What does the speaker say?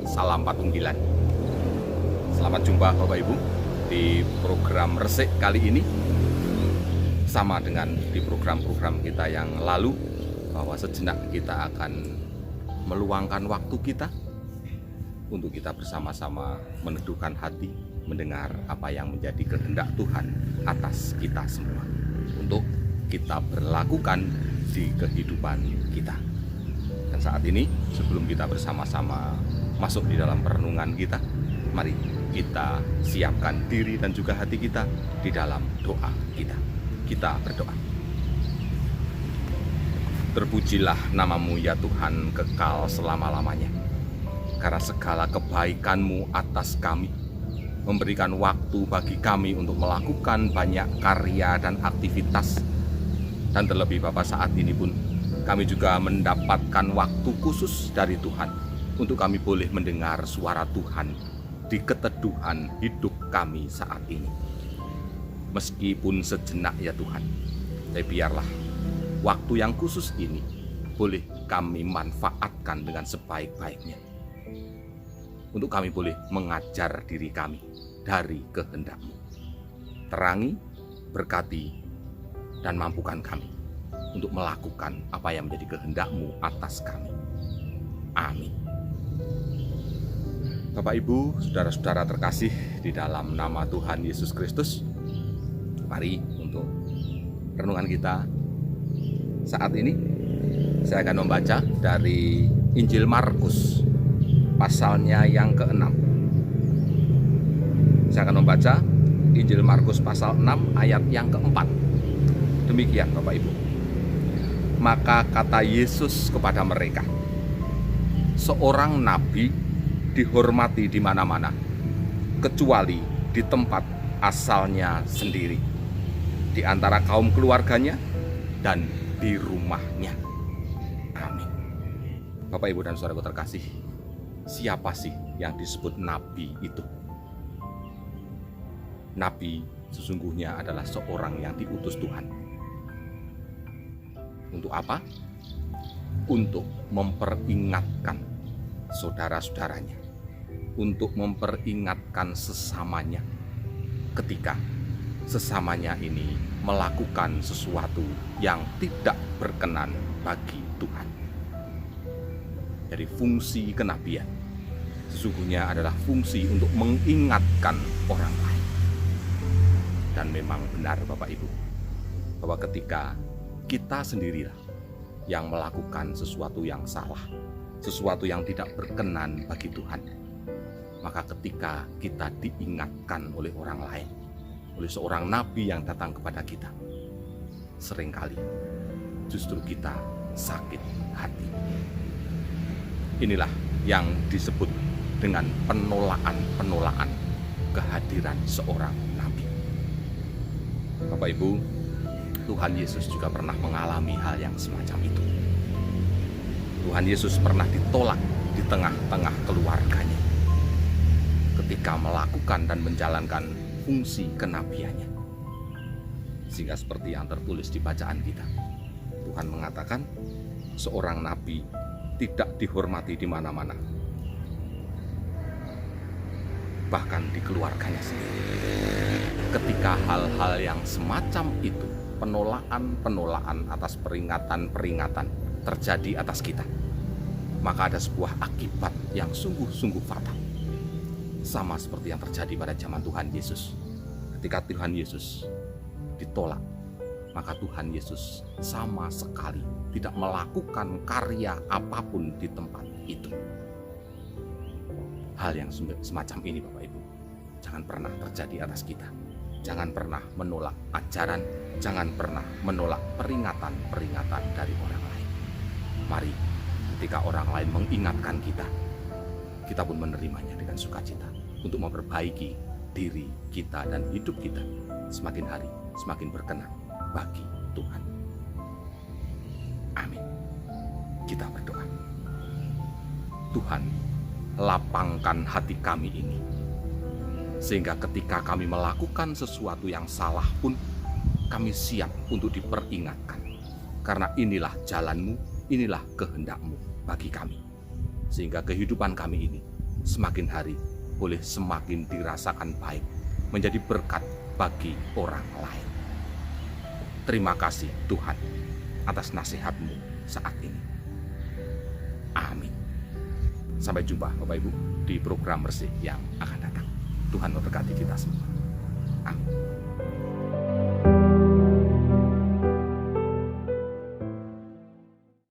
Salam Patunggilan. Selamat jumpa Bapak Ibu di program Resik kali ini. Sama dengan di program-program kita yang lalu, bahwa sejenak kita akan meluangkan waktu kita untuk kita bersama-sama meneduhkan hati, mendengar apa yang menjadi kehendak Tuhan atas kita semua, untuk kita berlakukan di kehidupan kita. Dan saat ini, sebelum kita bersama-sama masuk di dalam perenungan kita, mari kita siapkan diri dan juga hati kita di dalam doa kita. Kita berdoa. Terpujilah namamu ya Tuhan kekal selama-lamanya, karena segala kebaikan-Mu atas kami, memberikan waktu bagi kami untuk melakukan banyak karya dan aktivitas. Dan terlebih Bapa, saat ini pun kami juga mendapatkan waktu khusus dari Tuhan untuk kami boleh mendengar suara Tuhan di keteduhan hidup kami saat ini. Meskipun sejenak ya Tuhan, tapi biarlah waktu yang khusus ini boleh kami manfaatkan dengan sebaik-baiknya, untuk kami boleh mengajar diri kami dari kehendak-Mu. Terangi, berkati, dan mampukan kami untuk melakukan apa yang menjadi kehendak-Mu atas kami. Amin. Bapak Ibu, saudara-saudara terkasih di dalam nama Tuhan Yesus Kristus, mari untuk renungan kita saat ini saya akan membaca dari Injil Markus pasalnya yang ke-6. Saya akan membaca Injil Markus pasal 6 ayat yang ke-4. Demikian Bapak Ibu. Maka kata Yesus kepada mereka, seorang nabi dihormati di mana-mana, kecuali di tempat asalnya sendiri, di antara kaum keluarganya dan di rumahnya. Amin. Bapak Ibu dan saudaraku terkasih, siapa sih yang disebut nabi itu? Nabi sesungguhnya adalah seorang yang diutus Tuhan. Untuk apa? Untuk memperingatkan saudara-saudaranya, untuk memperingatkan sesamanya ketika sesamanya ini melakukan sesuatu yang tidak berkenan bagi Tuhan. Jadi fungsi kenabian sesungguhnya adalah fungsi untuk mengingatkan orang lain. Dan memang benar Bapak Ibu, bahwa ketika kita sendirilah yang melakukan sesuatu yang salah, sesuatu yang tidak berkenan bagi Tuhan, maka ketika kita diingatkan oleh orang lain, oleh seorang nabi yang datang kepada kita, seringkali justru kita sakit hati. Inilah yang disebut dengan penolakan kehadiran seorang nabi. Bapak Ibu, Tuhan Yesus juga pernah mengalami hal yang semacam itu. Tuhan Yesus pernah ditolak di tengah-tengah keluarganya ketika melakukan dan menjalankan fungsi kenabiannya. Sehingga seperti yang tertulis di bacaan kita, Tuhan mengatakan seorang nabi tidak dihormati di mana-mana, bahkan di keluarganya sendiri. Ketika hal-hal yang semacam itu, penolakan atas peringatan terjadi atas kita, maka ada sebuah akibat yang sungguh-sungguh fatal. Sama seperti yang terjadi pada zaman Tuhan Yesus. Ketika Tuhan Yesus ditolak, maka Tuhan Yesus sama sekali tidak melakukan karya apapun di tempat itu. Hal yang semacam ini Bapak Ibu, jangan pernah terjadi atas kita. Jangan pernah menolak ajaran, jangan pernah menolak peringatan dari orang lain. Mari ketika orang lain mengingatkan kita, kita pun menerimanya dengan sukacita untuk memperbaiki diri kita dan hidup kita semakin hari semakin berkenan bagi Tuhan. Amin. Kita berdoa. Tuhan, lapangkan hati kami ini, sehingga ketika kami melakukan sesuatu yang salah pun kami siap untuk diperingatkan, karena inilah jalan-Mu, inilah kehendak-Mu bagi kami, sehingga kehidupan kami ini semakin hari boleh semakin dirasakan baik, menjadi berkat bagi orang lain. Terima kasih Tuhan atas nasihat-Mu saat ini. Amin. Sampai jumpa Bapak Ibu di program bersih yang akan datang. Tuhan memberkati kita semua. Amin.